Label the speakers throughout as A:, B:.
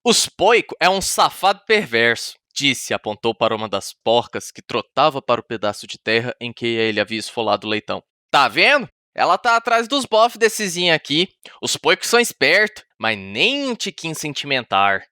A: Os Poico é um safado perverso, disse e apontou para uma das porcas que trotava para o pedaço de terra em que ele havia esfolado o leitão. Tá vendo? Ela tá atrás dos bofs dessezinho aqui. Os Poicos são espertos, mas nem um tiquinho sentimentar.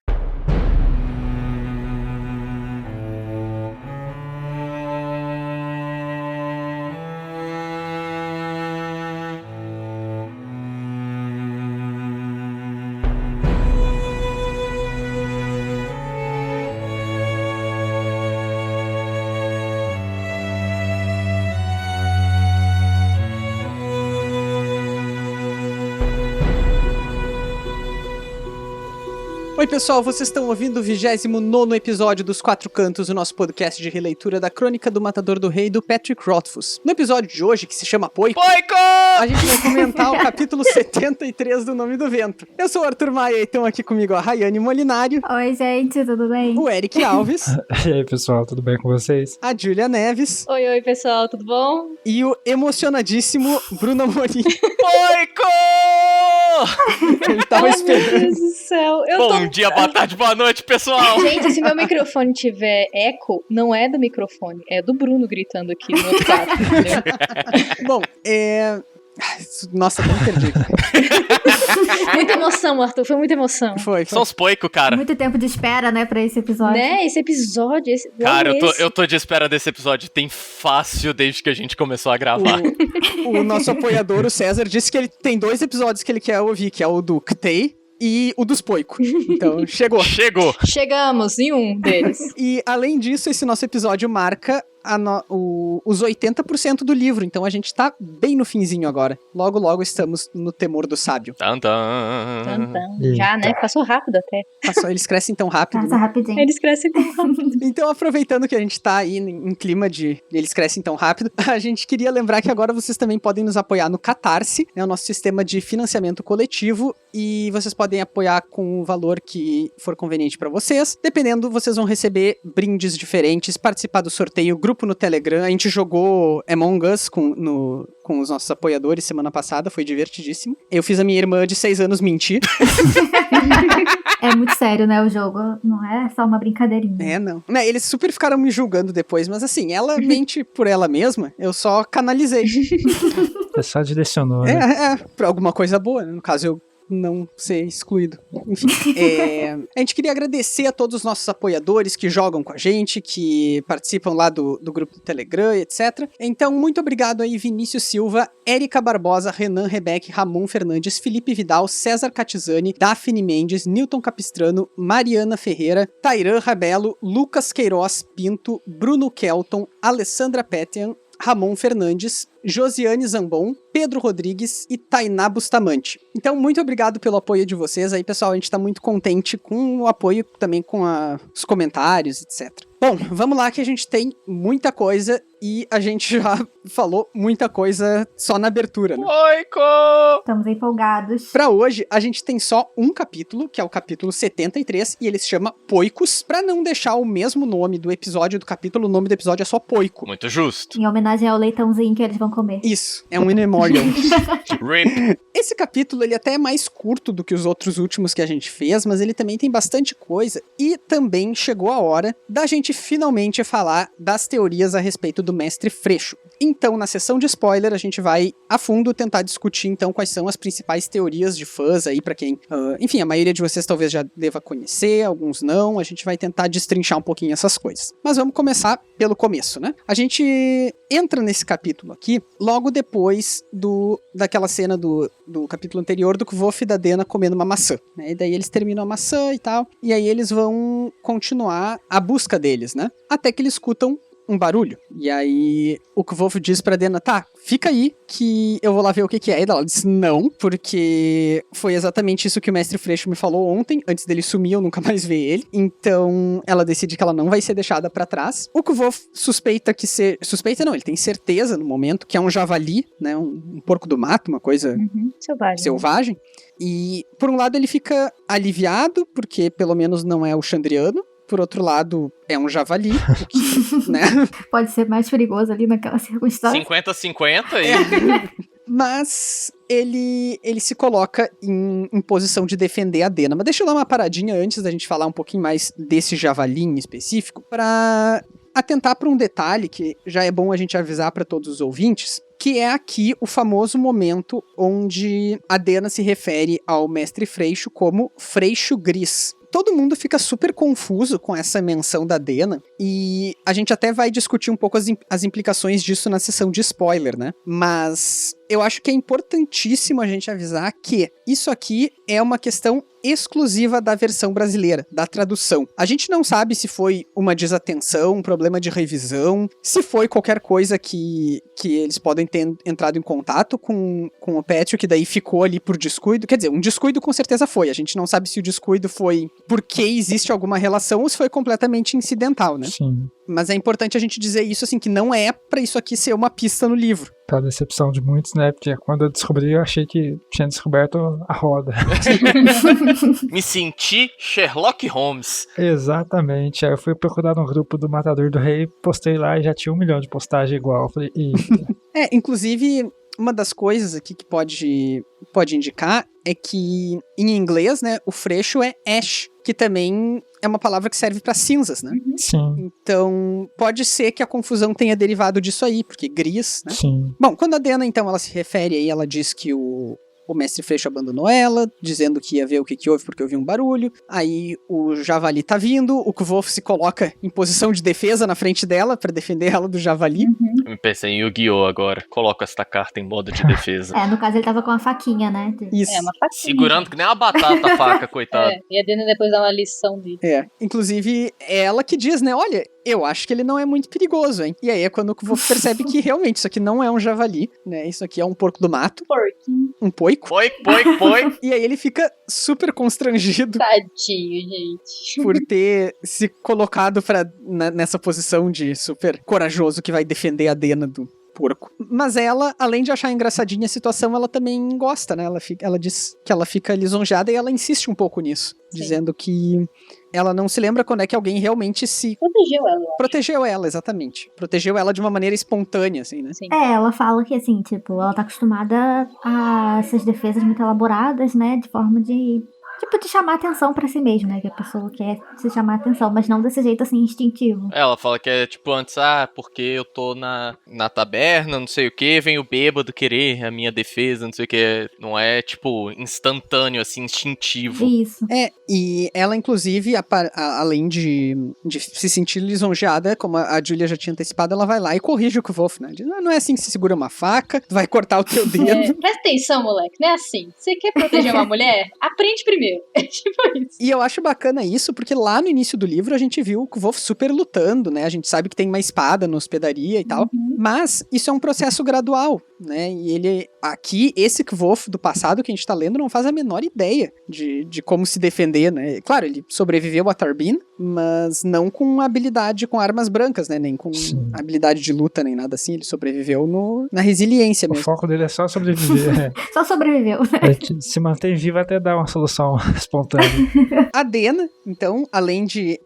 B: Oi pessoal, vocês estão ouvindo o 29º episódio dos Quatro Cantos, o nosso podcast de releitura da Crônica do Matador do Rei, do Patrick Rothfuss. No episódio de hoje, que se chama Poico, a gente vai comentar o capítulo 73 do Nome do Vento. Eu sou o Arthur Maia e estão aqui comigo a Rayane Molinário.
C: Oi gente, tudo bem?
B: O Eric Alves.
D: E aí pessoal, tudo bem com vocês?
B: A Júlia Neves.
E: Oi pessoal, tudo bom?
B: E o emocionadíssimo Bruno Amorim.
A: Poico!
B: Ele tava esperando.
E: Meu Deus do céu.
A: Bom dia, boa tarde, boa noite, pessoal.
E: Gente, se meu microfone tiver eco, não é do microfone, é do Bruno gritando aqui no WhatsApp, entendeu?
B: Bom, Nossa, tão perdido.
E: Muita emoção, Arthur, foi muita emoção.
B: Foi.
A: São os Poico, cara.
C: Muito tempo de espera, né, pra esse episódio.
E: Né, esse episódio...
A: Cara, eu tô de espera desse episódio. Tem fácil desde que a gente começou a gravar.
B: O nosso apoiador, o César, disse que ele tem 2 episódios que ele quer ouvir, que é o do Ktei e o dos Poico. Então, chegou.
E: Chegamos em um deles.
B: E, além disso, esse nosso episódio marca os 80% do livro. Então, a gente tá bem no finzinho agora. Logo, logo, estamos no Temor do Sábio.
E: Já, né? Passou rápido até.
B: Eles crescem tão rápido.
C: Passa rapidinho.
E: Eles crescem tão rápido.
B: Então, aproveitando que a gente tá aí em clima de eles crescem tão rápido, a gente queria lembrar que agora vocês também podem nos apoiar no Catarse, né, o nosso sistema de financiamento coletivo, e vocês podem apoiar com o valor que for conveniente pra vocês. Dependendo, vocês vão receber brindes diferentes, participar do sorteio, grupo no Telegram. A gente jogou Among Us com os nossos apoiadores semana passada, foi divertidíssimo. Eu fiz a minha irmã de 6 anos mentir.
C: É muito sério, né, o jogo. Não é só uma brincadeirinha.
B: Não. Eles super ficaram me julgando depois, mas assim, ela mente por ela mesma, eu só canalizei.
D: É só direcionou, né?
B: Pra alguma coisa boa, né? No caso, eu não ser excluído. Enfim, a gente queria agradecer a todos os nossos apoiadores que jogam com a gente, que participam lá do grupo do Telegram, etc. Então, muito obrigado aí, Vinícius Silva, Érica Barbosa, Renan Rebeck, Ramon Fernandes, Felipe Vidal, César Catizani, Daphne Mendes, Newton Capistrano, Mariana Ferreira, Tairan Rabelo, Lucas Queiroz Pinto, Bruno Kelton, Alessandra Petian, Ramon Fernandes, Josiane Zambon, Pedro Rodrigues e Tainá Bustamante. Então, muito obrigado pelo apoio de vocês aí, pessoal. A gente tá muito contente com o apoio, também com os comentários, etc. Bom, vamos lá que a gente tem muita coisa e a gente já falou muita coisa só na abertura, né?
A: Poico!
C: Estamos empolgados.
B: Pra hoje, a gente tem só um capítulo, que é o capítulo 73, e ele se chama Poicos, pra não deixar o mesmo nome do episódio do capítulo, o nome do episódio é só Poico.
A: Muito justo.
C: Em homenagem ao leitãozinho que eles vão comer.
B: Isso, é um in memoriam.
A: RIP.
B: Esse capítulo, ele até é mais curto do que os outros últimos que a gente fez, mas ele também tem bastante coisa, e também chegou a hora da gente finalmente falar das teorias a respeito do Mestre Freixo. Então, na sessão de spoiler, a gente vai a fundo tentar discutir, então, quais são as principais teorias de fãs aí, pra quem... enfim, a maioria de vocês talvez já deva conhecer, alguns não, a gente vai tentar destrinchar um pouquinho essas coisas. Mas vamos começar pelo começo, né? A gente entra nesse capítulo aqui, logo depois daquela cena do capítulo anterior, do Kvof e da Dena comendo uma maçã, né? E daí eles terminam a maçã e tal, e aí eles vão continuar a busca deles, né? Até que eles escutam um barulho. E aí o Kvof diz pra Dena, tá, fica aí que eu vou lá ver o que é. E ela diz não, porque foi exatamente isso que o Mestre Freixo me falou ontem, antes dele sumir, eu nunca mais ver ele. Então ela decide que ela não vai ser deixada pra trás. O Kvof suspeita não, ele tem certeza no momento que é um javali, né, um porco do mato, uma coisa selvagem. E por um lado ele fica aliviado, porque pelo menos não é o Chandriano. Por outro lado, é um javali, o que, né?
C: Pode ser mais perigoso ali naquela circunstância.
A: 50-50 e...
B: Mas ele se coloca em posição de defender a Dena. Mas deixa eu dar uma paradinha antes da gente falar um pouquinho mais desse javali em específico, pra atentar para um detalhe que já é bom a gente avisar para todos os ouvintes, que é aqui o famoso momento onde a Dena se refere ao mestre Freixo como Freixo Gris. Todo mundo fica super confuso com essa menção da Dena, e a gente até vai discutir um pouco as implicações disso na sessão de spoiler, né? Mas eu acho que é importantíssimo a gente avisar que isso aqui é uma questão exclusiva da versão brasileira, da tradução. A gente não sabe se foi uma desatenção, um problema de revisão, se foi qualquer coisa que eles podem ter entrado em contato com o Pétio, que daí ficou ali por descuido. Quer dizer, um descuido com certeza foi. A gente não sabe se o descuido foi porque existe alguma relação ou se foi completamente incidental, né?
D: Sim.
B: Mas é importante a gente dizer isso, assim, que não é pra isso aqui ser uma pista no livro.
D: Pra decepção de muitos, né? Porque quando eu descobri, eu achei que tinha descoberto a roda.
A: Me senti Sherlock Holmes.
D: Exatamente. Aí eu fui procurar no grupo do Matador do Rei, postei lá e já tinha 1 milhão de postagem igual. Eu falei, eita.
B: Inclusive, uma das coisas aqui que pode indicar é que, em inglês, né, o freixo é ash, que também é uma palavra que serve pra cinzas, né?
D: Sim.
B: Então, pode ser que a confusão tenha derivado disso aí, porque gris, né?
D: Sim.
B: Bom, quando a Dena, então, ela se refere aí, ela diz que o mestre Freixo abandonou ela, dizendo que ia ver o que houve porque ouviu um barulho. Aí o javali tá vindo, o Kvolf se coloca em posição de defesa na frente dela pra defender ela do javali.
A: Me pensei em Yu-Gi-Oh! Agora. Coloco esta carta em modo de defesa.
C: No caso ele tava com uma faquinha, né?
B: Isso.
E: É, uma faquinha.
A: Segurando que nem uma batata a faca, coitado.
E: E a Dena depois dá uma lição dele.
B: Inclusive, é ela que diz, né, olha, eu acho que ele não é muito perigoso, hein? E aí é quando o Kvolf percebe que realmente isso aqui não é um javali, né? Isso aqui é um porco do mato.
E: Porquinho.
B: Um poico.
A: Foi.
B: E aí ele fica super constrangido
E: Tadinho, gente.
B: por ter se colocado nessa posição de super corajoso que vai defender a Dena do porco. Mas ela, além de achar engraçadinha a situação, ela também gosta, né? Ela diz que ela fica lisonjeada e ela insiste um pouco nisso, dizendo que ela não se lembra quando é que alguém realmente se...
E: Protegeu ela, eu acho.
B: Protegeu ela, exatamente. Protegeu ela de uma maneira espontânea, assim, né?
E: Sim.
C: Ela fala que, assim, tipo, ela tá acostumada a essas defesas muito elaboradas, né? De forma de chamar atenção pra si mesma, né? Que a pessoa quer se chamar atenção, mas não desse jeito, assim, instintivo.
A: Ela fala que é tipo antes, porque eu tô na taberna, não sei o que, vem o bêbado querer a minha defesa, não sei o que. Não é, tipo, instantâneo, assim, instintivo.
C: Isso.
B: E ela, inclusive, além de se sentir lisonjeada, como a Julia já tinha antecipado, ela vai lá e corrige o Kvolf, né? Diz, não é assim que se segura uma faca, tu vai cortar o teu dedo.
E: Presta atenção, moleque, não é assim. Você quer proteger uma mulher? Aprende primeiro. É tipo isso.
B: E eu acho bacana isso, porque lá no início do livro a gente viu o Kvolf super lutando, né? A gente sabe que tem uma espada na hospedaria e tal, mas isso é um processo gradual, né? E ele, aqui, esse Kvolf do passado que a gente tá lendo não faz a menor ideia de como se defender, né? Claro, ele sobreviveu a Tarbin, mas não com habilidade com armas brancas, né? Nem com habilidade de luta, nem nada assim. Ele sobreviveu na resiliência mesmo.
D: O foco dele é só sobreviver.
C: Só sobreviveu.
D: Ele se mantém vivo até dar uma solução espontânea.
B: A Dena, então, além de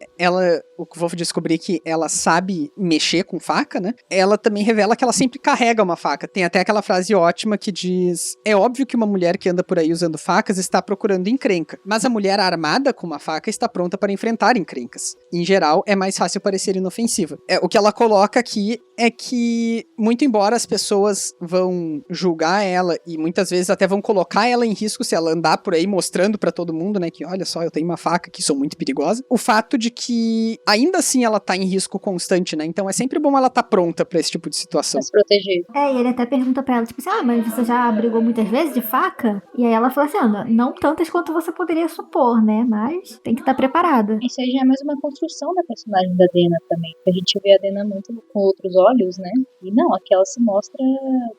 B: o Kvolf descobrir que ela sabe mexer com faca, né? Ela também revela que ela sempre carrega uma faca. Tem até aquela frase ótima que diz: é óbvio que uma mulher que anda por aí usando facas está procurando encrenca, mas a mulher armada com uma faca está pronta para enfrentar encrencas. Em geral, é mais fácil parecer inofensiva. O que ela coloca aqui é que, muito embora as pessoas vão julgar ela e muitas vezes até vão colocar ela em risco se ela andar por aí mostrando pra todo mundo, né, que olha só, eu tenho uma faca que sou muito perigosa, o fato de que ainda assim ela tá em risco constante, né, então é sempre bom ela tá pronta pra esse tipo de situação.
E: Pra se proteger.
C: E ele até pergunta pra ela, tipo assim, mas você já brigou muitas vezes de faca? E aí ela fala assim, não tantas quanto você poderia supor, né, mas tem que estar preparada.
E: Isso aí já é mais uma construção da personagem da Dena também, que a gente vê a Dena muito com outros olhos, né, e não, aqui ela se mostra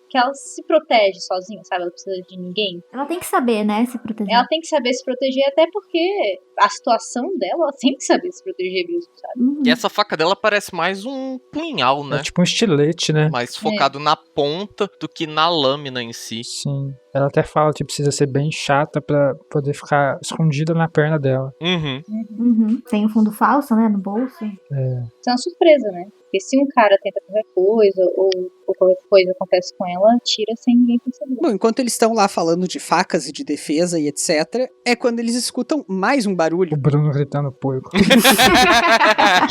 E: que ela se protege sozinha, sabe, ela precisa de ninguém.
C: Ela tem que saber, né, se proteger.
E: Ela tem que saber se proteger, até porque a situação dela, ela tem que saber se proteger mesmo, sabe?
A: E essa faca dela parece mais um punhal, né?
D: É tipo um estilete, né?
A: Mais focado na ponta do que na lâmina em si.
D: Sim. Ela até fala que precisa ser bem chata pra poder ficar escondida na perna dela.
A: Uhum.
C: Tem um fundo falso, né, no bolso.
E: Isso é uma surpresa, né? Porque se um cara tenta qualquer coisa, ou qualquer coisa acontece com ela, tira sem ninguém perceber.
B: Bom, enquanto eles estão lá falando de facas e de defesa e etc., é quando eles escutam mais um
D: O
B: barulho.
D: Bruno gritando poico.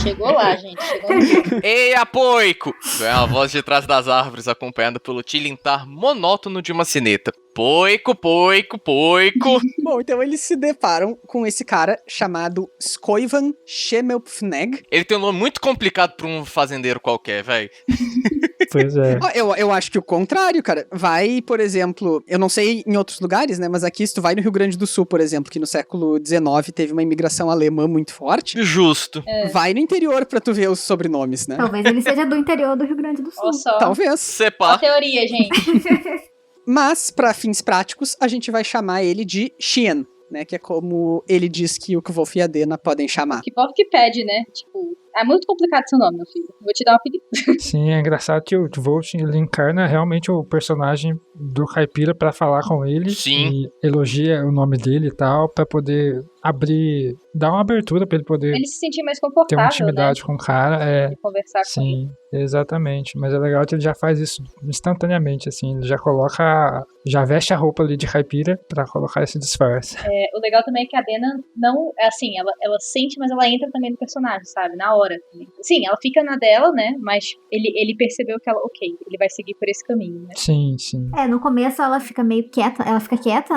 E: Chegou lá, gente. Chegou no...
A: Ei, apoico! Vem a voz de trás das árvores, acompanhada pelo tilintar monótono de uma sineta. Poico, poico, poico.
B: Bom, então eles se deparam com esse cara chamado Skoivan Shemelpfneg.
A: Ele tem um nome muito complicado pra um fazendeiro qualquer, velho.
D: Pois é.
B: Ó, eu acho que o contrário, cara. Vai, por exemplo, eu não sei em outros lugares, né? Mas aqui, se tu vai no Rio Grande do Sul, por exemplo, que no século XIX teve uma imigração alemã muito forte,
A: Justo.
B: vai no interior pra tu ver os sobrenomes, né?
C: Talvez ele seja do interior do Rio Grande do Sul.
E: Olha só.
B: Talvez.
E: Ó a
A: Separ.
E: teoria, gente.
B: Mas, pra fins práticos, a gente vai chamar ele de Xian, né? Que é como ele diz que o Kvolf e a Dena podem chamar.
E: Que povo que pede, né? Tipo, é muito complicado seu nome, meu filho. Vou te dar um apelido.
D: Sim, é engraçado que o Volt ele encarna realmente o personagem do Caipira pra falar com ele.
A: Sim.
D: E elogia o nome dele e tal, pra poder abrir, dar uma abertura pra ele poder
E: Ele se sentir mais
D: ter
E: confortável,
D: uma intimidade com o cara. É,
E: né? De conversar com ele.
D: sim, exatamente. Mas é legal que ele já faz isso instantaneamente, assim. Ele já coloca, já veste a roupa ali de caipira pra colocar esse disfarce.
E: O legal também é que a Dena não, é assim, ela sente, mas ela entra também no personagem, sabe? Na hora também. Sim, ela fica na dela, né? Mas ele percebeu que ela, ok, ele vai seguir por esse caminho, né?
D: Sim, sim.
C: No começo ela fica meio quieta,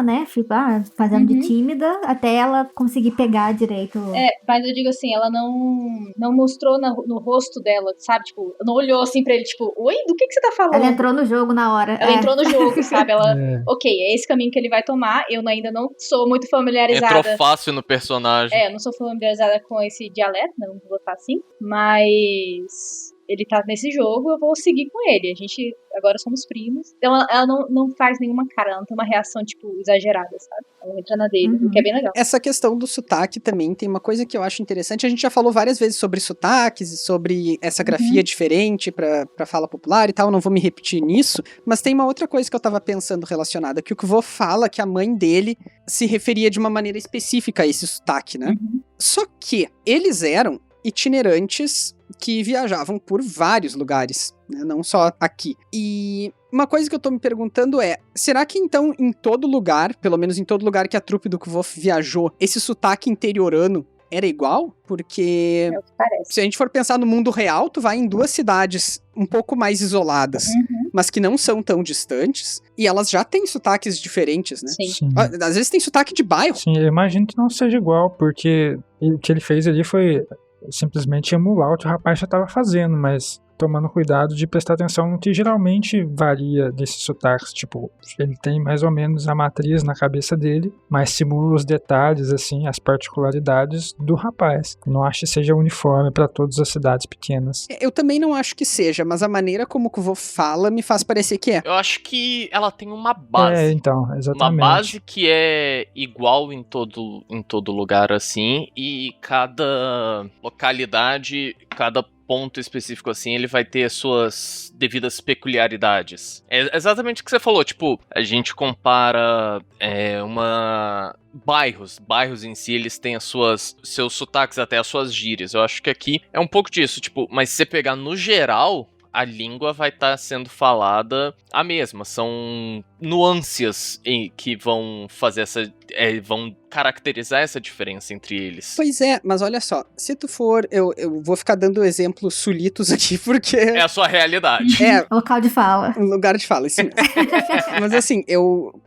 C: né? Fica fazendo de tímida, até ela conseguir pegar direito.
E: Mas eu digo assim, ela não mostrou no rosto dela, sabe? Tipo, não olhou assim pra ele, tipo, oi, do que você tá falando?
C: Ela entrou no jogo na hora.
E: Ela entrou no jogo, sabe? Ela,
D: É.
E: ok, é esse caminho que ele vai tomar. Eu ainda não sou muito familiarizada.
A: Entrou fácil no personagem.
E: Eu não sou familiarizada com esse dialeto, né? Vamos botar assim. Mas ele tá nesse jogo, eu vou seguir com ele. A gente agora somos primos. Então ela não faz nenhuma cara, ela não tem uma reação, tipo, exagerada, sabe? Ela entra na dele, o que é bem legal.
B: Essa questão do sotaque também tem uma coisa que eu acho interessante. A gente já falou várias vezes sobre sotaques e sobre essa grafia diferente pra fala popular e tal. Não vou me repetir nisso. Mas tem uma outra coisa que eu tava pensando relacionada. Que o Kvo fala que a mãe dele se referia de uma maneira específica a esse sotaque, né? Só que eles eram itinerantes que viajavam por vários lugares, né? Não só aqui. E uma coisa que eu tô me perguntando é, será que então em todo lugar, pelo menos em todo lugar que a trupe do Kvof viajou, esse sotaque interiorano era igual? Porque
E: É o que parece.
B: se a gente for pensar no mundo real, tu vai em duas cidades um pouco mais isoladas, mas que não são tão distantes, e elas já têm sotaques diferentes, né?
E: Sim.
D: Sim.
B: Às vezes tem sotaque de bairro.
D: Sim, eu imagino que não seja igual, porque o que ele fez ali foi simplesmente emular o que o rapaz já estava fazendo, mas tomando cuidado de prestar atenção no que geralmente varia desses sotaques. Tipo, ele tem mais ou menos a matriz na cabeça dele, mas simula os detalhes, assim, as particularidades do rapaz. Não acho que seja uniforme para todas as cidades pequenas.
B: Eu também não acho que seja, mas a maneira como o Kvo fala me faz parecer que é.
A: Eu acho que ela tem uma base.
D: Então,
A: Uma
D: exatamente.
A: base que é igual em todo lugar, assim, e cada localidade, cada ponto específico, assim, ele vai ter as suas devidas peculiaridades. É exatamente o que você falou, tipo, a gente compara bairros em si, eles têm seus sotaques, até as suas gírias. Eu acho que aqui é um pouco disso, tipo, mas se você pegar no geral, a língua vai estar sendo falada a mesma. São nuances que vão fazer vão caracterizar essa diferença entre eles.
B: Pois é, mas olha só, se tu for, eu vou ficar dando exemplos sulitos aqui, porque
A: É a sua realidade.
B: é
C: Local de fala.
B: um lugar de fala, isso mesmo. Mas assim,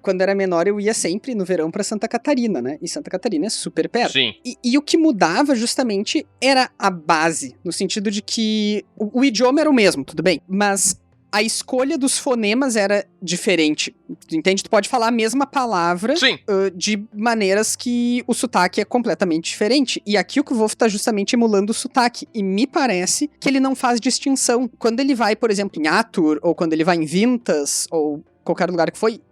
B: quando era menor, eu ia sempre no verão pra Santa Catarina, né? E Santa Catarina é super perto.
A: Sim.
B: E o que mudava justamente era a base, no sentido de que o idioma era o mesmo, tudo bem, mas a escolha dos fonemas era diferente, entende? Tu pode falar a mesma palavra
A: Sim.
B: De maneiras que o sotaque é completamente diferente. E aqui o Kvolf tá justamente emulando o sotaque. E me parece que ele não faz distinção. Quando ele vai, por exemplo, em Atur, ou quando ele vai em Vintas, ou qualquer lugar que foi,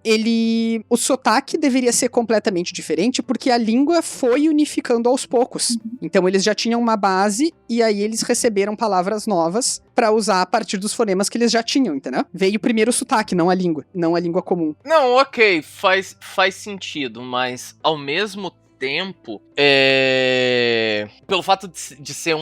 B: o sotaque deveria ser completamente diferente, porque a língua foi unificando aos poucos. Então eles já tinham uma base, e aí eles receberam palavras novas pra usar a partir dos fonemas que eles já tinham, entendeu? Veio primeiro o sotaque, não a língua comum.
A: Não, ok, faz sentido, mas ao mesmo tempo, pelo fato de ser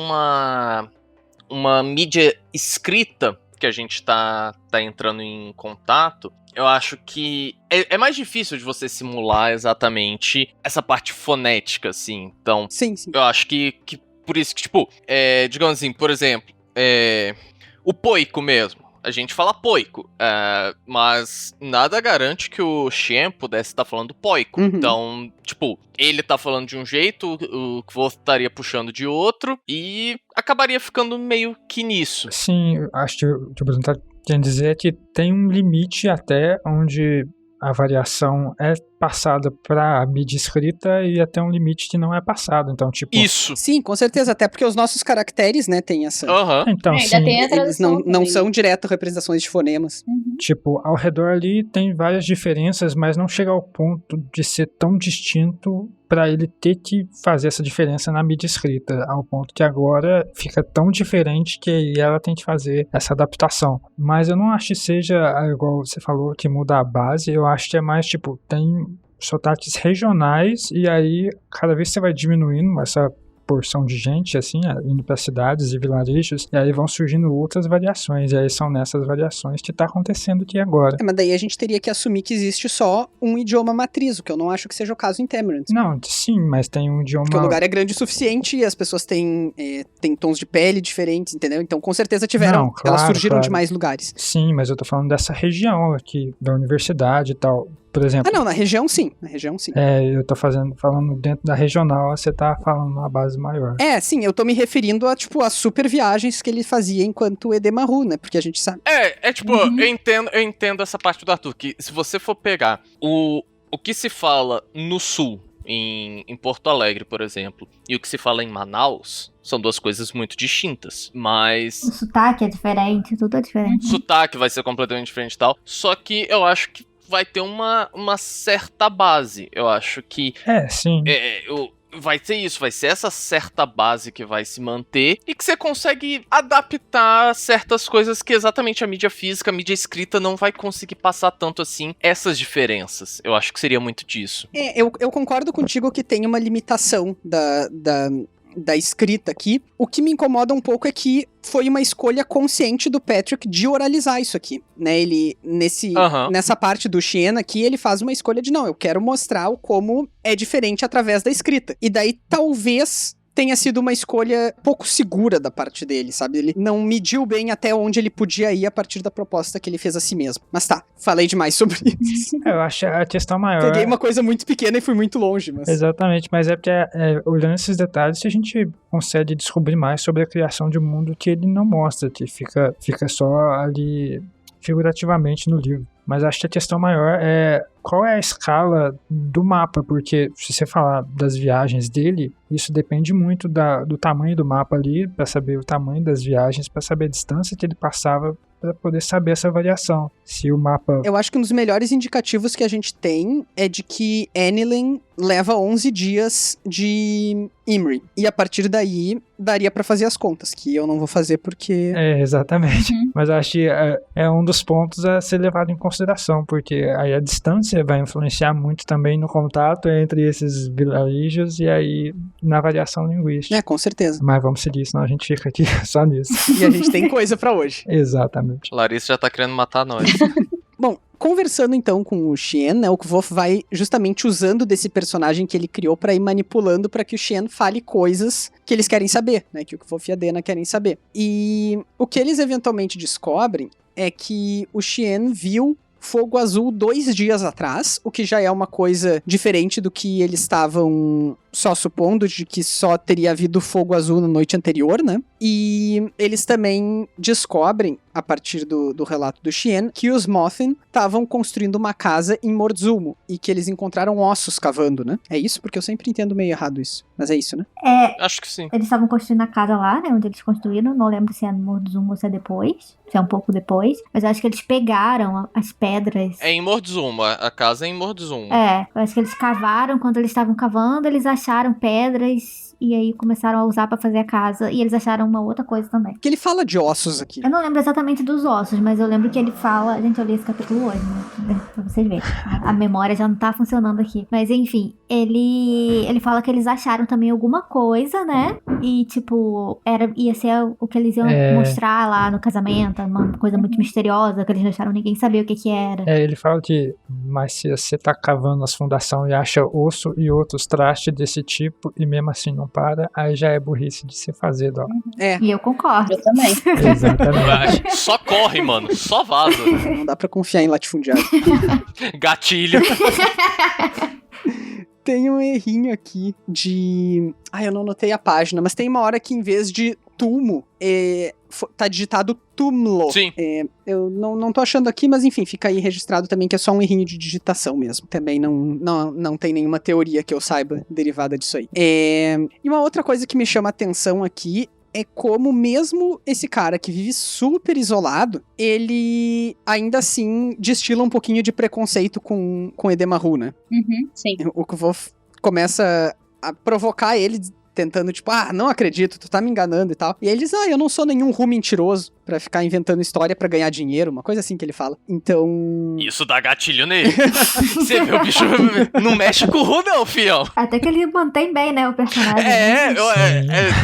A: uma mídia escrita que a gente tá entrando em contato, eu acho que é mais difícil de você simular exatamente essa parte fonética, assim. Então,
B: Sim.
A: eu acho que por isso que, tipo, digamos assim, por exemplo, o poico mesmo. A gente fala poico, mas nada garante que o Shen pudesse estar falando poico.
B: Uhum.
A: Então, tipo, ele tá falando de um jeito, o Kvoth estaria puxando de outro, e acabaria ficando meio que nisso.
D: Sim, acho que o que o Bruno tá querendo dizer é que tem um limite até onde a variação é passada para a mídia escrita e até um limite que não é passado. Então, tipo...
A: Isso!
B: Sim, com certeza, até porque os nossos caracteres, né, tem essa...
A: Aham.
D: Então,
E: Ainda
D: sim,
E: tem a
B: Eles
E: tradução
B: não
E: também.
B: são direto representações de fonemas.
D: tipo, ao redor ali tem várias diferenças, mas não chega ao ponto de ser tão distinto para ele ter que fazer essa diferença na mídia escrita, ao ponto que agora fica tão diferente que aí ela tem que fazer essa adaptação. Mas eu não acho que seja, igual você falou, que muda a base, eu acho que é mais, tipo, tem sotaques regionais e aí cada vez você vai diminuindo essa porção de gente, assim, indo para cidades e vilarejos, e aí vão surgindo outras variações, e aí são nessas variações que tá acontecendo aqui agora.
B: Mas daí a gente teria que assumir que existe só um idioma matriz, o que eu não acho que seja o caso em Temerant.
D: Não, sim, mas tem um idioma...
B: Porque o lugar é grande o suficiente e as pessoas têm tons de pele diferentes, entendeu? Então com certeza tiveram,
D: Não, claro,
B: elas surgiram
D: claro.
B: de mais lugares.
D: Sim, mas eu tô falando dessa região aqui, da universidade e tal. Por exemplo...
B: Ah não, na região sim.
D: eu tô falando dentro da regional, você tá falando uma base maior.
B: Sim, eu tô me referindo a, tipo, as super viagens que ele fazia enquanto Edemaru, né? Porque a gente sabe.
A: Tipo, eu entendo essa parte do Arthur, que se você for pegar o que se fala no sul, em Porto Alegre, por exemplo, e o que se fala em Manaus, são duas coisas muito distintas, mas...
C: O sotaque é diferente, tudo é diferente.
A: O sotaque vai ser completamente diferente e tal, só que eu acho que vai ter uma certa base, eu acho que...
D: Sim.
A: Vai ser isso, vai ser essa certa base que vai se manter e que você consegue adaptar certas coisas que exatamente a mídia física, a mídia escrita não vai conseguir passar tanto assim essas diferenças. Eu acho que seria muito disso.
B: Eu concordo contigo que tem uma limitação da escrita aqui. O que me incomoda um pouco é que foi uma escolha consciente do Patrick de oralizar isso aqui, né? Ele, nessa parte do Shen aqui, ele faz uma escolha de, não, eu quero mostrar como é diferente através da escrita. E daí, talvez... tenha sido uma escolha pouco segura da parte dele, sabe? Ele não mediu bem até onde ele podia ir a partir da proposta que ele fez a si mesmo. Mas tá, falei demais sobre isso.
D: Eu acho a questão maior...
B: Peguei uma coisa muito pequena e fui muito longe, mas...
D: Exatamente, mas é porque olhando esses detalhes a gente consegue descobrir mais sobre a criação de um mundo que ele não mostra, que fica só ali figurativamente no livro. Mas acho que a questão maior é qual é a escala do mapa, porque se você falar das viagens dele, isso depende muito do tamanho do mapa ali, para saber o tamanho das viagens, para saber a distância que ele passava, para poder saber essa variação. Se o mapa...
B: Eu acho que um dos melhores indicativos que a gente tem é de que Annilyn leva 11 dias de Imri. E a partir daí, daria pra fazer as contas, que eu não vou fazer porque...
D: exatamente. Mas acho que é um dos pontos a ser levado em consideração, porque aí a distância vai influenciar muito também no contato entre esses vilarejos e aí na variação linguística.
B: Com certeza.
D: Mas vamos seguir, senão a gente fica aqui só nisso.
B: E a gente tem coisa pra hoje.
D: Exatamente.
A: Larissa já tá querendo matar nós.
B: Bom, conversando então com o Shen, né, o Kvoth vai justamente usando desse personagem que ele criou pra ir manipulando pra que o Shen fale coisas que eles querem saber, né, que o Kvoth e a Dena querem saber. E o que eles eventualmente descobrem é que o Shen viu fogo azul 2 dias atrás, o que já é uma coisa diferente do que eles estavam só supondo, de que só teria havido fogo azul na noite anterior, né? E eles também descobrem, a partir do relato do Shen, que os Mothin estavam construindo uma casa em Mortzumo, e que eles encontraram ossos cavando, né? É isso? Porque eu sempre entendo meio errado isso. Mas é isso, né?
A: Acho que sim.
C: Eles estavam construindo a casa lá, né? Onde eles construíram. Não lembro se é no Mortzumo ou se é depois. Se é um pouco depois. Mas eu acho que eles pegaram as pedras.
A: É em Mortzumo. A casa é em Mortzumo.
C: Eu acho que eles cavaram. Quando eles estavam cavando, eles acharam acharam pedras e aí começram a usar pra fazer a casa. E eles acharam uma outra coisa também.
B: Porque ele fala de ossos aqui.
C: Eu não lembro exatamente dos ossos, mas eu lembro que ele fala... Gente, eu li esse capítulo hoje, né? Pra vocês verem. A memória já não tá funcionando aqui. Mas enfim, ele fala que eles acharam também alguma coisa, né? E tipo, ia ser o que eles iam mostrar lá no casamento. Uma coisa muito misteriosa, que eles não acharam ninguém sabia o que era.
D: Ele fala que, mas se você tá cavando as fundações e acha osso e outros trastes desse tipo, e mesmo assim não para, aí já é burrice de se fazer, ó.
C: E eu concordo.
E: Eu também.
D: Exatamente.
A: Só corre, mano. Só vaza.
B: Não dá pra confiar em latifundiário.
A: Gatilho.
B: Tem um errinho aqui de... eu não notei a página, mas tem uma hora que em vez de Tumo, tá digitado Tumlo.
A: Sim.
B: Eu não tô achando aqui, mas enfim, fica aí registrado também que é só um errinho de digitação mesmo. Também não tem nenhuma teoria que eu saiba derivada disso aí. E uma outra coisa que me chama a atenção aqui é como mesmo esse cara que vive super isolado, ele ainda assim destila um pouquinho de preconceito com Edemaru, né?
E: Sim.
B: O Kvof começa a provocar ele, tentando, tipo, não acredito, tu tá me enganando e tal. E aí ele diz, eu não sou nenhum Ru mentiroso pra ficar inventando história pra ganhar dinheiro, uma coisa assim que ele fala. Então...
A: Isso dá gatilho nele. Você vê, o bicho não mexe com o Ru não, fião.
C: Até que ele mantém bem, né, o personagem.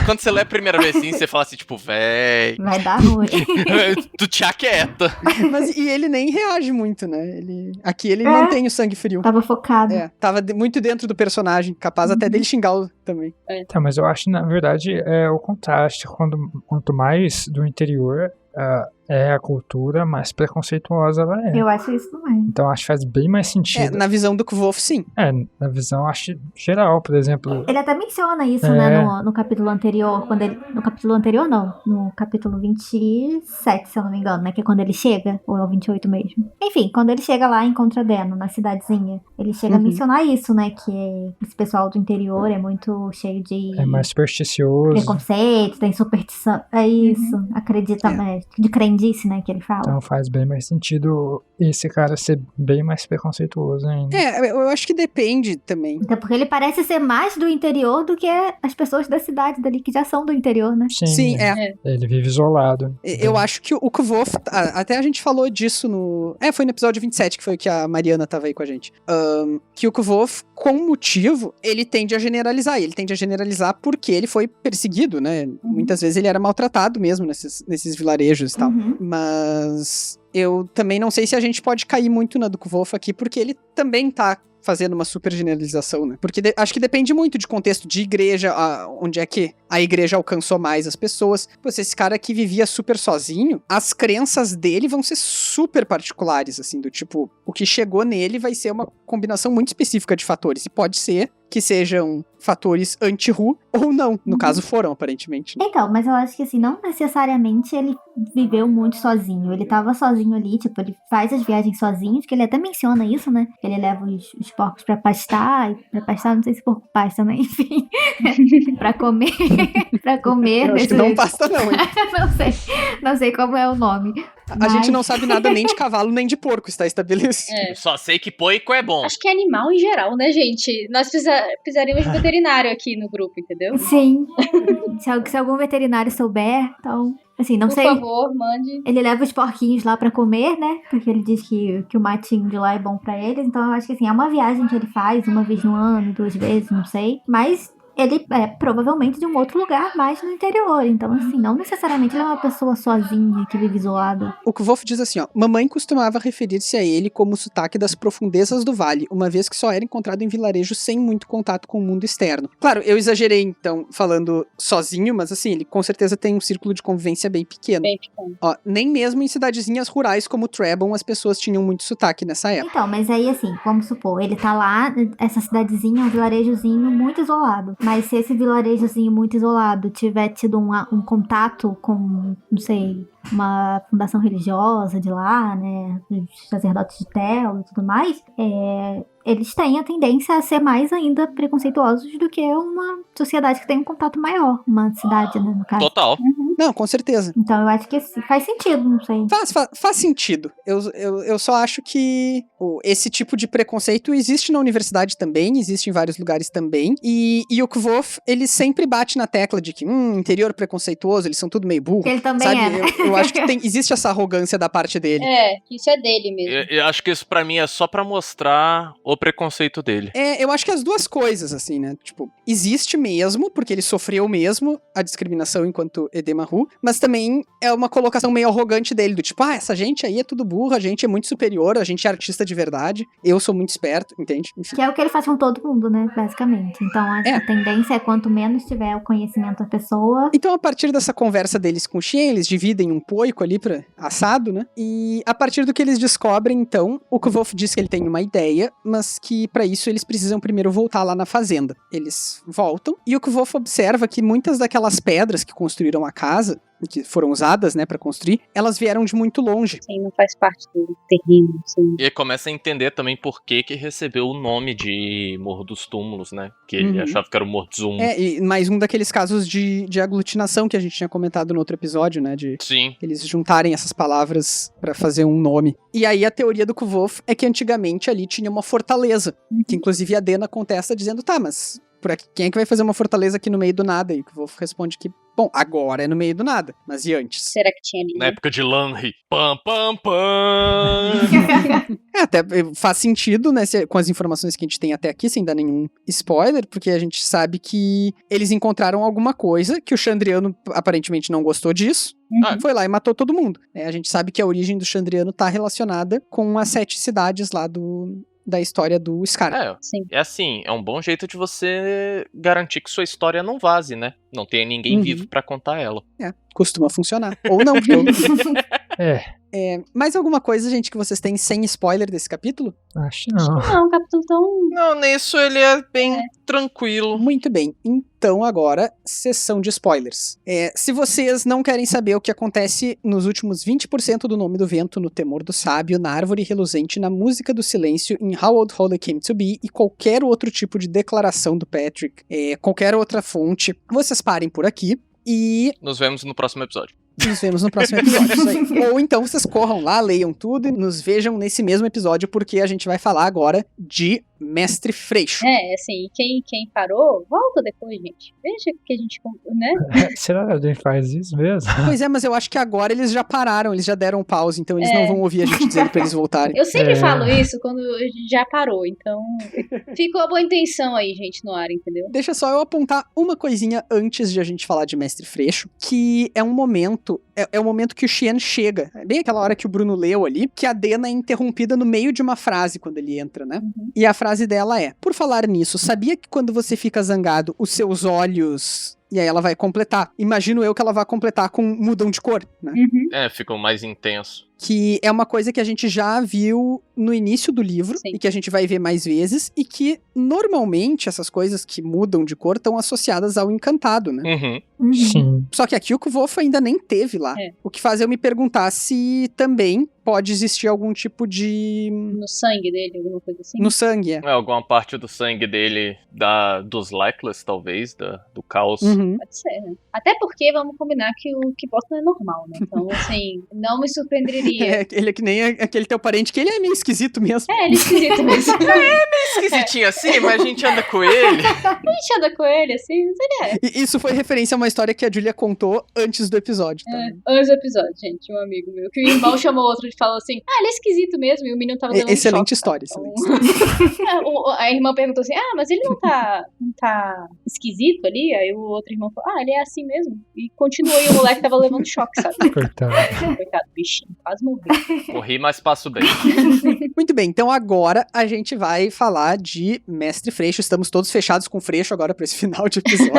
A: Quando você lê a primeira vez assim, você fala assim, tipo, véi...
C: Vai dar ruim.
A: Tu te aquieta.
B: E ele nem reage muito, né? Aqui ele mantém o sangue frio.
C: Tava focado.
B: Tava muito dentro do personagem, capaz até dele xingá-lo também.
D: Tá, mas eu acho, na verdade, é o contraste. Quanto mais do interior é a cultura, mais preconceituosa ela é.
C: Eu acho isso também.
D: Então acho que faz bem mais sentido.
B: Na visão do Kvof, sim.
D: Na visão, acho, geral, por exemplo.
C: Ele até menciona isso, né, no capítulo anterior, no capítulo anterior não, no capítulo 27, se eu não me engano, né, que é quando ele chega, ou é o 28 mesmo. Enfim, quando ele chega lá e encontra Deno, na cidadezinha, ele chega a mencionar isso, né, que esse pessoal do interior é muito cheio de...
D: É mais supersticioso.
C: Preconceito, tem superstição, é isso, acredita mais, de crendice, né, que ele fala.
D: Então faz bem mais sentido esse cara ser bem mais preconceituoso ainda.
B: Eu acho que depende também.
C: Então, porque ele parece ser mais do interior do que as pessoas da cidade dali, que já são do interior, né?
B: Sim,
D: Ele vive isolado.
B: Eu acho que o Kvof, até a gente falou disso foi no episódio 27, que foi que a Mariana tava aí com a gente. Que o Kvof, com motivo, ele tende a generalizar. E ele tende a generalizar porque ele foi perseguido, né? Muitas vezes ele era maltratado mesmo nesses vilarejos e tal. Mas eu também não sei se a gente pode cair muito na do Kvof aqui, porque ele também tá fazendo uma super generalização, né? Porque acho que depende muito de contexto de igreja, onde é que a igreja alcançou mais as pessoas. Pô, se esse cara aqui vivia super sozinho, as crenças dele vão ser super particulares, assim, do tipo, o que chegou nele vai ser uma combinação muito específica de fatores, e pode ser que sejam fatores anti-Ru ou não. No caso, foram, aparentemente.
C: Então, mas eu acho que assim, não necessariamente ele viveu muito sozinho. Ele tava sozinho ali, tipo, ele faz as viagens sozinho, que ele até menciona isso, né? Que ele leva os porcos pra pastar, e pra pastar, não sei se porco pasta, né? Enfim, pra comer. Pra comer.
B: Acho que não pasta não, hein?
C: Não sei como é o nome.
B: A gente não sabe nada nem de cavalo, nem de porco, está estabelecido.
A: Só sei que poico é bom.
E: Acho que é animal em geral, né, gente? Nós precisaríamos de veterinário aqui no grupo, entendeu?
C: Sim. Se algum veterinário souber, então... Assim, não sei.
E: Por favor, mande.
C: Ele leva os porquinhos lá pra comer, né? Porque ele diz que o matinho de lá é bom pra eles. Então eu acho que assim, é uma viagem que ele faz uma vez no ano, 2 vezes, não sei. Mas ele é provavelmente de um outro lugar mais no interior. Então, assim, não necessariamente ele é uma pessoa sozinha que vive isolada.
B: O Kvof diz assim, mamãe costumava referir-se a ele como o sotaque das profundezas do vale, uma vez que só era encontrado em vilarejos sem muito contato com o mundo externo. Claro, eu exagerei, então, falando sozinho, mas assim, ele com certeza tem um círculo de convivência bem pequeno.
E: Bem pequeno.
B: Nem mesmo em cidadezinhas rurais como Trebon as pessoas tinham muito sotaque nessa época.
C: Então, mas aí assim, vamos supor, ele tá lá, essa cidadezinha, um vilarejozinho muito isolado. Mas se esse vilarejozinho muito isolado tiver tido um contato com, não sei, uma fundação religiosa de lá, né, os sacerdotes de Tel e tudo mais, eles têm a tendência a ser mais ainda preconceituosos do que uma sociedade que tem um contato maior, uma cidade, né, no caso.
A: Total.
B: Não, com certeza.
C: Então eu acho que faz sentido, não sei.
B: Faz sentido. Eu só acho que esse tipo de preconceito existe na universidade também, existe em vários lugares também, e o Kvof, ele sempre bate na tecla de que, interior preconceituoso, eles são tudo meio burro.
C: Ele também
B: sabe?
C: é, né?
B: Eu acho que existe essa arrogância da parte dele.
E: Isso é dele mesmo.
A: Eu acho que isso pra mim é só pra mostrar o preconceito dele.
B: Eu acho que as duas coisas, assim, né? Tipo, existe mesmo, porque ele sofreu mesmo a discriminação enquanto Edemaru, mas também é uma colocação meio arrogante dele, do tipo, essa gente aí é tudo burro, a gente é muito superior, a gente é artista de verdade, eu sou muito esperto, entende? Enfim.
C: Que é o que ele faz com todo mundo, né, basicamente. Então a tendência é quanto menos tiver o conhecimento da pessoa...
B: Então, a partir dessa conversa deles com o Xian, eles dividem um poico ali pra assado, né? E a partir do que eles descobrem, então, o Kvof diz que ele tem uma ideia, mas que pra isso eles precisam primeiro voltar lá na fazenda. Eles voltam e o Kvof observa que muitas daquelas pedras que construíram a casa, que foram usadas, né, pra construir, elas vieram de muito longe.
E: Sim, não faz parte do terreno, sim.
A: E ele começa a entender também por que recebeu o nome de Morro dos Túmulos, né? Que ele achava que era o Morro do Zum.
B: E mais um daqueles casos de aglutinação que a gente tinha comentado no outro episódio, né? De
A: Sim.
B: eles juntarem essas palavras pra fazer um nome. E aí a teoria do Kvof é que antigamente ali tinha uma fortaleza, que inclusive a Dena contesta dizendo, mas por aqui, quem é que vai fazer uma fortaleza aqui no meio do nada? E o Kvof responde que, bom, agora é no meio do nada, mas e antes?
E: Será que tinha ali?
A: Na época de Lanri. Pam, pam, pam.
B: Até faz sentido, né, com as informações que a gente tem até aqui, sem dar nenhum spoiler, porque a gente sabe que eles encontraram alguma coisa, que o Chandriano aparentemente não gostou disso, foi lá e matou todo mundo. A gente sabe que a origem do Chandriano tá relacionada com as 7 cidades lá da história do Scar.
E: Sim.
A: É assim, é um bom jeito de você garantir que sua história não vaze, né? Não tenha ninguém vivo pra contar ela.
B: Costuma funcionar. Ou não, porque mais alguma coisa, gente, que vocês têm sem spoiler desse capítulo?
D: Acho que não.
E: Não, um capítulo tão...
A: Não, nisso ele é bem tranquilo.
B: Muito bem. Então, agora, sessão de spoilers. Se vocês não querem saber o que acontece nos últimos 20% do Nome do Vento, no Temor do Sábio, na Árvore Reluzente, na Música do Silêncio, em How Old Holy Came to Be e qualquer outro tipo de declaração do Patrick, qualquer outra fonte, vocês parem por aqui e...
A: Nos vemos no próximo episódio.
B: Nos vemos no próximo episódio, isso aí. Ou então vocês corram lá, leiam tudo e nos vejam nesse mesmo episódio, porque a gente vai falar agora de Mestre Freixo.
E: Assim, quem parou, volta depois, gente. Veja que a gente, né?
D: Será que a gente faz isso mesmo?
B: Pois é, mas eu acho que agora eles já pararam, eles já deram pause, então eles não vão ouvir a gente dizendo pra eles voltarem.
E: Eu sempre falo isso quando a gente já parou, então ficou a boa intenção aí, gente, no ar, entendeu?
B: Deixa só eu apontar uma coisinha antes de a gente falar de Mestre Freixo, que é um momento, é o momento que o Xian chega, é bem aquela hora que o Bruno leu ali, que a Dena é interrompida no meio de uma frase quando ele entra, né? E a frase dela é: por falar nisso, sabia que quando você fica zangado, os seus olhos... E aí ela vai completar. Imagino eu que ela vai completar com mudam de cor, né?
A: Ficou mais intenso.
B: Que é uma coisa que a gente já viu no início do livro, e que a gente vai ver mais vezes, e que normalmente essas coisas que mudam de cor estão associadas ao encantado, né?
D: Sim.
B: Só que aqui o Kvof ainda nem teve lá. O que faz eu me perguntar se também pode existir algum tipo de...
E: No sangue dele, alguma coisa assim?
B: No sangue,
A: Alguma parte do sangue dele, dos Likeless, talvez, do caos.
E: Pode ser, né? Até porque, vamos combinar que o Kvof não é normal, né? Então, assim, não me surpreenderia.
B: Ele é que nem aquele teu parente, que ele é meio esquisito mesmo.
E: Ele é esquisito mesmo.
A: Esquisitinho assim, mas a gente anda com ele.
E: A gente anda com ele, assim, mas ele é.
B: E isso foi referência a uma história que a Julia contou antes do episódio, tá?
E: Antes do episódio, gente, um amigo meu, que o irmão chamou outro e falou assim, ele é esquisito mesmo, e o menino tava dando
B: excelente
E: choque,
B: história,
E: então...
B: excelente.
E: A irmã perguntou assim, mas ele não tá esquisito ali? Aí o outro irmão falou, ele é assim mesmo. E continuou, e o moleque tava levando choque, sabe?
D: Coitado.
E: Coitado, bichinho, quase morreu.
A: Morri, mas passo bem.
B: Muito bem, então agora a gente vai falar de Mestre Freixo. Estamos todos fechados com Freixo agora pra esse final de episódio.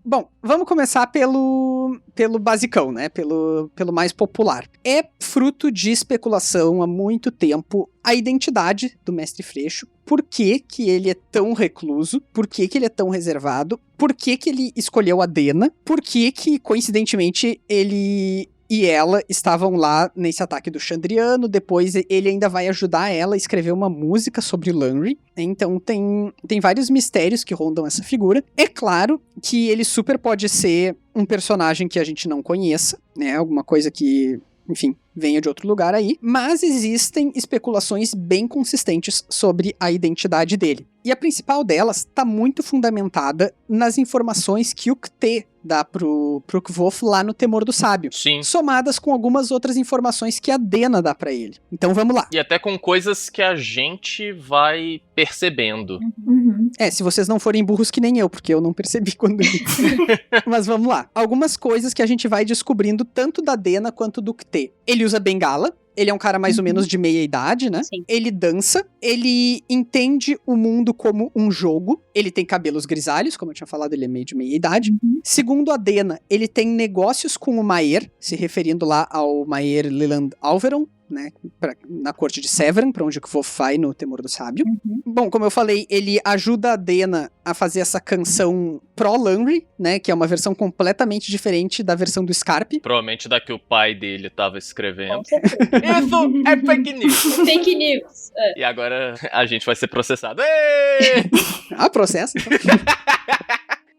B: Bom, vamos começar pelo basicão, né? Pelo mais popular. É fruto de especulação há muito tempo a identidade do Mestre Freixo. Por que que ele é tão recluso? Por que que ele é tão reservado? Por que que ele escolheu a Dena? Por que que, coincidentemente, ele e ela estavam lá nesse ataque do Chandriano? Depois ele ainda vai ajudar ela a escrever uma música sobre Lanry. Então tem vários mistérios que rondam essa figura. É claro que ele super pode ser um personagem que a gente não conheça, né? Alguma coisa que, enfim, venha de outro lugar aí. Mas existem especulações bem consistentes sobre a identidade dele. E a principal delas está muito fundamentada nas informações que o Ktê dá pro Kvof lá no Temor do Sábio.
A: Sim.
B: Somadas com algumas outras informações que a Dena dá pra ele. Então vamos lá.
A: E até com coisas que a gente vai percebendo.
C: Uhum.
B: Se vocês não forem burros que nem eu, porque eu não percebi quando li. Mas vamos lá. Algumas coisas que a gente vai descobrindo tanto da Dena quanto do Ktê. Ele usa bengala. Ele é um cara mais ou menos de meia idade, né?
E: Sim.
B: Ele dança, ele entende o mundo como um jogo, ele tem cabelos grisalhos, como eu tinha falado, ele é meio de meia idade. Segundo a Dena, ele tem negócios com o Maer, se referindo lá ao Maer Leland Alveron, né, na corte de Severin, pra onde o Kvof vai no Temor do Sábio. Bom, como eu falei, ele ajuda a Dena a fazer essa canção pró-Lanry, né, que é uma versão completamente diferente da versão do Scarpe.
A: Provavelmente da que o pai dele tava escrevendo.
E: Com certeza.
A: Isso é fake news.
E: Fake news.
A: E agora a gente vai ser processado. Êêê!
B: Processo, então.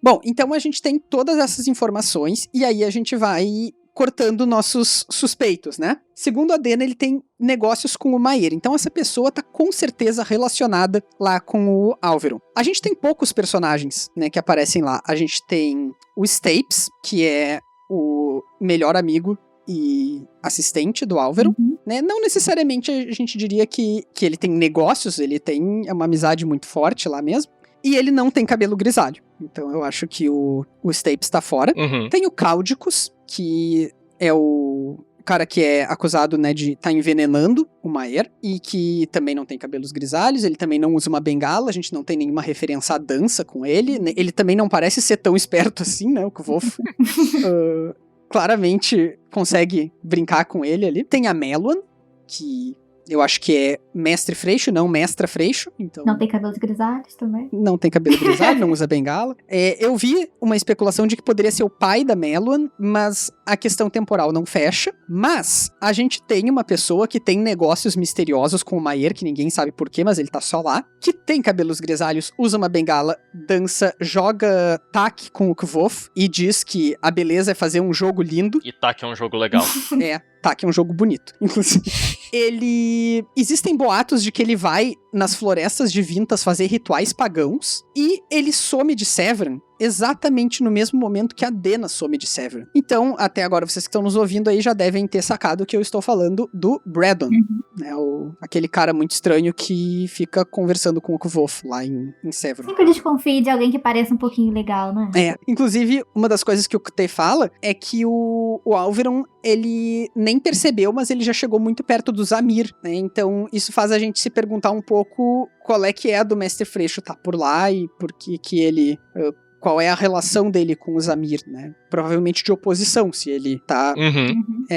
B: Bom, então a gente tem todas essas informações e aí a gente vai cortando nossos suspeitos, né? Segundo a Dena, ele tem negócios com o Maer, então essa pessoa tá com certeza relacionada lá com o Alveron. A gente tem poucos personagens, né, que aparecem lá. A gente tem o Stapes, que é o melhor amigo e assistente do Alveron, né? Não necessariamente a gente diria que ele tem negócios, ele tem uma amizade muito forte lá mesmo. E ele não tem cabelo grisalho. Então eu acho que o Stapes tá fora. Tem o Cáudicos, que é o cara que é acusado, né, de estar envenenando o Maer. E que também não tem cabelos grisalhos. Ele também não usa uma bengala. A gente não tem nenhuma referência à dança com ele. Ele também não parece ser tão esperto assim, né? O Kvof claramente consegue brincar com ele ali. Tem a Meluan, que eu acho que é Mestre Freixo, não Mestra Freixo. Então
C: Não tem cabelos grisalhos também.
B: não tem cabelo grisalho, não usa bengala. Eu vi uma especulação de que poderia ser o pai da Meluan, mas a questão temporal não fecha. Mas a gente tem uma pessoa que tem negócios misteriosos com o Maer, que ninguém sabe porquê, mas ele tá só lá, que tem cabelos grisalhos, usa uma bengala, dança, joga tac com o Kvof e diz que a beleza é fazer um jogo lindo.
A: E tá que é um jogo legal.
B: Tac é um jogo bonito, inclusive. Existem boatos de que ele vai nas florestas de Vintas fazer rituais pagãos e ele some de Severin exatamente no mesmo momento que a Dena some de Severin. Então, até agora, vocês que estão nos ouvindo aí já devem ter sacado que eu estou falando do Braddon, né, aquele cara muito estranho que fica conversando com o Kvof lá em Severin.
C: Sempre desconfie de alguém que pareça um pouquinho legal, né?
B: Inclusive, uma das coisas que o Ktê fala é que o Alveron, ele nem percebeu, mas ele já chegou muito perto do Zamir, né? Então, isso faz a gente se perguntar um pouco qual é que é a do Mestre Freixo tá por lá e por que ele... qual é a relação dele com o Zamir, né? Provavelmente de oposição, se ele tá...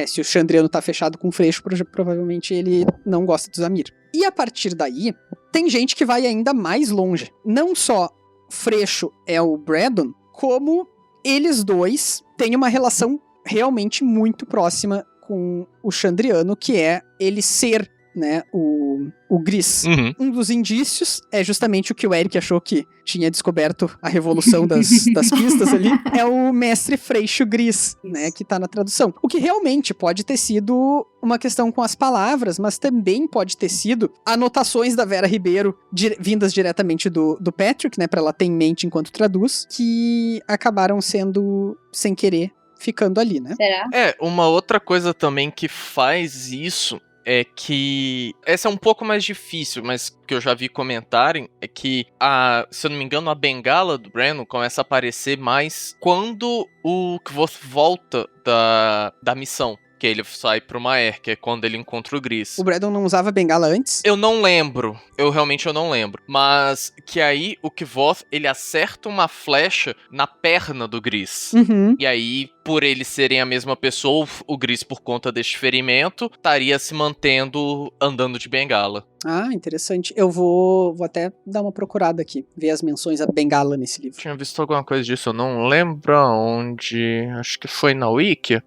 B: se o Chandriano tá fechado com o Freixo, provavelmente ele não gosta do Zamir. E a partir daí, tem gente que vai ainda mais longe. Não só Freixo é o Braddon, como eles dois têm uma relação realmente muito próxima com o Chandriano, que é ele ser, né, o Gris. Um dos indícios é justamente o que o Eric achou que tinha descoberto a revolução das pistas ali, é o Mestre Freixo Gris, né, que tá na tradução. O que realmente pode ter sido uma questão com as palavras, mas também pode ter sido anotações da Vera Ribeiro vindas diretamente do Patrick, né, pra ela ter em mente enquanto traduz, que acabaram sendo, sem querer, ficando ali, né?
E: Será?
A: Uma outra coisa também que faz isso é que... Essa é um pouco mais difícil, mas que eu já vi comentarem, é que, se eu não me engano, a bengala do Braddon começa a aparecer mais quando o Kvoth volta da missão. Que ele sai pro Maer, que é quando ele encontra o Gris.
B: O Braddon não usava bengala antes?
A: Eu não lembro. Eu realmente não lembro. Mas que aí o Kvoth, ele acerta uma flecha na perna do Gris.
B: Uhum.
A: E aí, por eles serem a mesma pessoa, o Gris, por conta deste ferimento, estaria se mantendo andando de bengala.
B: Ah, interessante. Eu vou até dar uma procurada aqui, ver as menções a bengala nesse livro.
A: Tinha visto alguma coisa disso, eu não lembro aonde. Acho que foi na Wiki.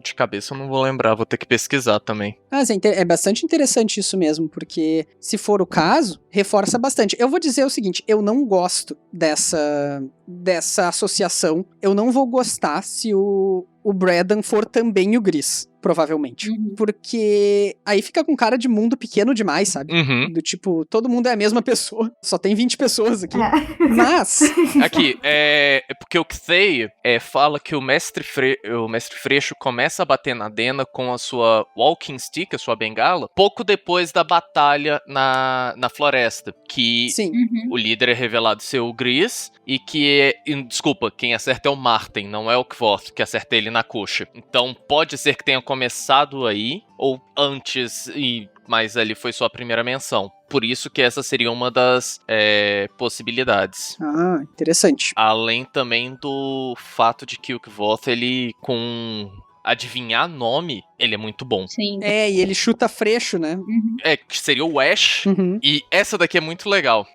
A: De cabeça eu não vou lembrar, vou ter que pesquisar também.
B: Mas é bastante interessante isso mesmo, porque se for o caso, reforça bastante. Eu vou dizer o seguinte, eu não gosto dessa associação. Eu não vou gostar se o Braddon for também o Gris, provavelmente.
E: Uhum.
B: Porque aí fica com cara de mundo pequeno demais, sabe?
A: Uhum.
B: Do tipo, todo mundo é a mesma pessoa. Só tem 20 pessoas aqui. Mas...
A: Aqui, é porque o Kthei fala que o Mestre Freixo começa a bater na Dena com a sua walking stick, a sua bengala, pouco depois da batalha na floresta. Que
B: Sim.
E: Uhum.
A: o líder é revelado ser o Gris e que desculpa, quem acerta é o Marten, não é o Kvoth, que acerta ele na coxa. Então pode ser que tenha começado aí, ou antes, mas ali foi sua primeira menção. Por isso que essa seria uma das possibilidades.
B: Ah, interessante.
A: Além também do fato de que o Kvoth, ele com adivinhar nome, ele é muito bom.
E: Sim.
B: E ele chuta Freixo, né?
E: Uhum.
A: Que seria o Ash.
B: Uhum.
A: E essa daqui é muito legal.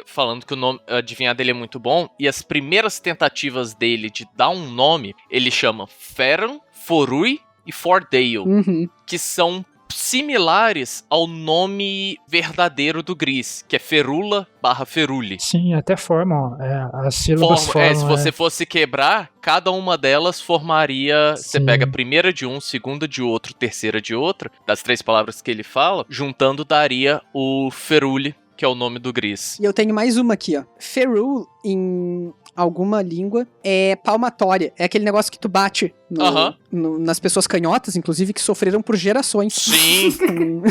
A: Falando que o nome adivinhar dele é muito bom. E as primeiras tentativas dele de dar um nome, ele chama Ferran, Forui e Fordale.
B: Uhum.
A: Que são similares ao nome verdadeiro do Gris, que é Ferula/Feruli.
D: Sim, até formam. As sílabas formam.
A: Se você fosse quebrar, cada uma delas formaria... Você
D: Sim.
A: pega a primeira de um, segunda de outro, terceira de outra, das 3 palavras que ele fala, juntando daria o Feruli, que é o nome do Gris.
B: E eu tenho mais uma aqui, ó. Ferul, em alguma língua, é palmatória. É aquele negócio que tu bate nas pessoas canhotas, inclusive, que sofreram por gerações.
A: Sim.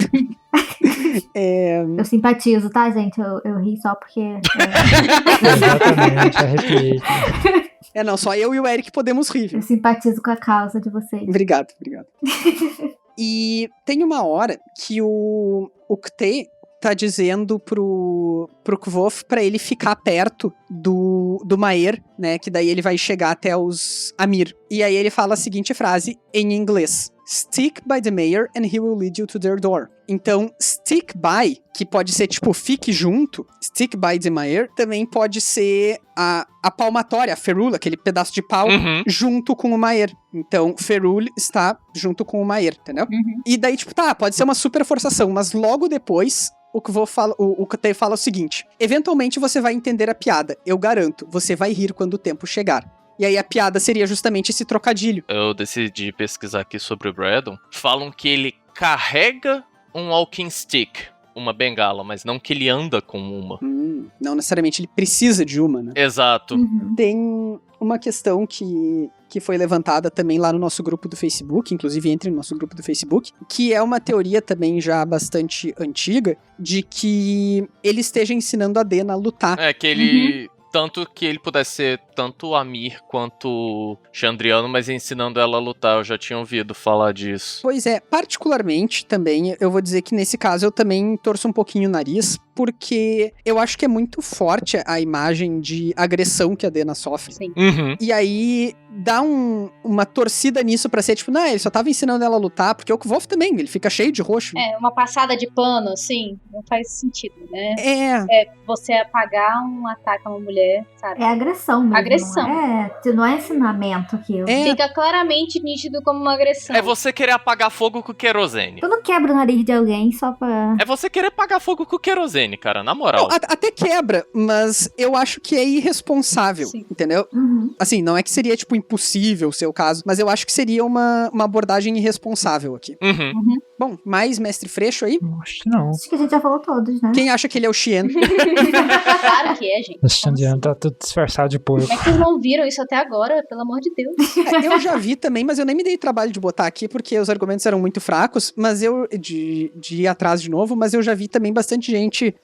C: Eu simpatizo, tá, gente? Eu ri só porque...
D: Exatamente, arrepiei.
B: Não, só eu e o Eric podemos rir, viu?
C: Eu simpatizo com a causa de vocês.
B: Obrigado. E tem uma hora que o Kthei tá dizendo pro Kvoth pra ele ficar perto do Maer, né? Que daí ele vai chegar até os Amir. E aí ele fala a seguinte frase em inglês. Stick by the mayor and he will lead you to their door. Então, stick by, que pode ser tipo, fique junto, stick by the mayor, também pode ser a palmatória, a ferula, aquele pedaço de pau, junto com o Maer. Então, Ferul está junto com o Maer, entendeu?
E: Uhum.
B: E daí, tipo, pode ser uma super forçação, mas logo depois... O Kthei fala o seguinte: eventualmente você vai entender a piada, eu garanto, você vai rir quando o tempo chegar. E aí a piada seria justamente esse trocadilho. Eu
A: decidi pesquisar aqui sobre o Braddon. Falam que ele carrega um walking stick, uma bengala, mas não que ele anda com uma.
B: Não necessariamente ele precisa de uma, né?
A: Exato.
C: Uhum.
B: Tem uma questão que foi levantada também lá no nosso grupo do Facebook, inclusive entre no nosso grupo do Facebook, que é uma teoria também já bastante antiga, de que ele esteja ensinando a Dena a lutar.
A: Que ele... Tanto que ele pudesse ser tanto Amir quanto Chandriano, mas ensinando ela a lutar. Eu já tinha ouvido falar disso.
B: Pois é, particularmente também, eu vou dizer que nesse caso eu também torço um pouquinho o nariz, porque eu acho que é muito forte a imagem de agressão que a Dena sofre.
E: Sim.
A: Uhum.
B: E aí dá uma torcida nisso pra ser tipo, não, ele só tava ensinando ela a lutar, porque o Kvoth também, ele fica cheio de roxo.
E: Uma passada de pano, assim, não faz sentido, né? Você apagar um ataque a uma mulher, sabe?
C: É agressão mesmo.
E: Agressão.
C: Não é ensinamento aquilo.
E: Fica claramente nítido como uma agressão.
A: É você querer apagar fogo com querosene.
C: Tu não quebra o nariz de alguém só pra...
A: É você querer apagar fogo com querosene, cara, na moral.
B: Não, até quebra, mas eu acho que é irresponsável,
E: Sim.
B: entendeu?
C: Uhum.
B: Assim, não é que seria, tipo, impossível ser o caso, mas eu acho que seria uma abordagem irresponsável aqui.
A: Uhum.
B: Bom, mais Mestre Freixo aí?
D: Acho que não.
C: Acho que a gente já falou todos, né?
B: Quem acha que ele é o Xien?
E: Claro que é, gente.
D: Esse Xandiano tá tudo disfarçado de porco.
E: Como é que vocês não viram isso até agora? Pelo amor de Deus.
B: Eu já vi também, mas eu nem me dei trabalho de botar aqui, porque os argumentos eram muito fracos, mas de ir atrás de novo, mas eu já vi também bastante gente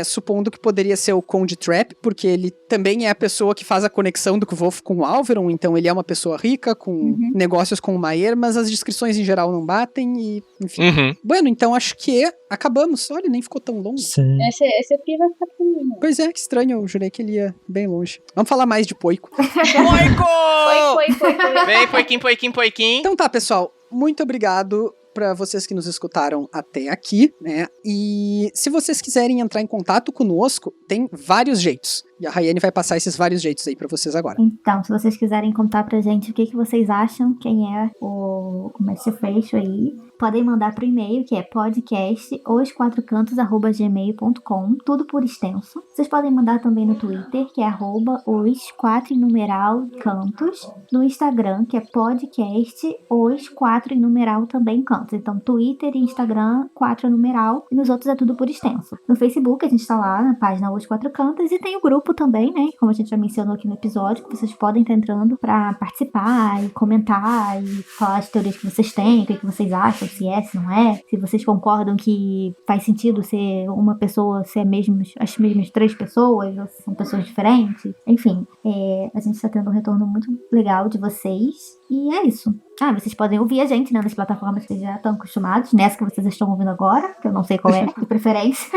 B: supondo que poderia ser o Conde Trap, porque ele também é a pessoa que faz a conexão do Kvolf com o Alveron, então ele é uma pessoa rica, com negócios com o Maer, mas as descrições em geral não batem e, enfim. Bueno, então acho que acabamos. Olha, nem ficou tão longo.
D: Sim.
E: Esse aqui vai ficar pequenininho.
B: Pois é, que estranho, eu jurei que ele ia bem longe. Vamos falar mais de Poico.
A: Poico!
E: Foi.
A: Vem, poiquinho.
B: Então tá, pessoal, muito obrigado para vocês que nos escutaram até aqui, né? E se vocês quiserem entrar em contato conosco, tem vários jeitos. E a Rayane vai passar esses vários jeitos aí para vocês agora.
C: Então, se vocês quiserem contar pra gente o que vocês acham, quem é o Mestre Freixo aí, podem mandar pro e-mail, que é podcast@os4cantos@gmail.com, tudo por extenso. Vocês podem mandar também no Twitter, que é @os4cantos, no Instagram, que é podcast os4 também cantos. Então, Twitter e Instagram, 4 numeral, e nos outros é tudo por extenso. No Facebook, a gente tá lá na página Os 4 Cantos, e tem o grupo também, né, como a gente já mencionou aqui no episódio, que vocês podem estar entrando pra participar e comentar e falar as teorias que vocês têm, o que vocês acham, se é, se não é, se vocês concordam que faz sentido ser uma pessoa, ser as mesmas 3 pessoas, ou se são pessoas diferentes. Enfim, a gente tá tendo um retorno muito legal de vocês, e é isso. Vocês podem ouvir a gente, né, nas plataformas que vocês já estão acostumados, nessa que vocês estão ouvindo agora, que eu não sei qual é de preferência.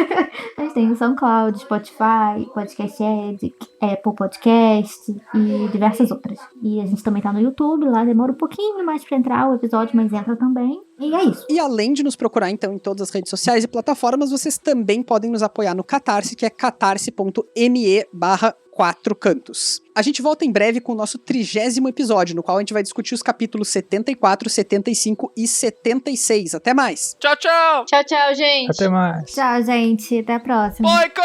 C: Mas tem o SoundCloud, Spotify, Podcast Addict, Apple Podcast e diversas outras. E a gente também tá no YouTube, lá demora um pouquinho mais pra entrar o episódio, mas entra também. E é isso.
B: E além de nos procurar, então, em todas as redes sociais e plataformas, vocês também podem nos apoiar no Catarse, que é catarse.me/4cantos. A gente volta em breve com o nosso 30º episódio, no qual a gente vai discutir os capítulos 74, 75 e 76. Até mais!
A: Tchau,
E: Tchau, gente.
D: Até mais.
C: Tchau, gente. Até a próxima.
A: Poico!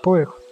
D: Porco.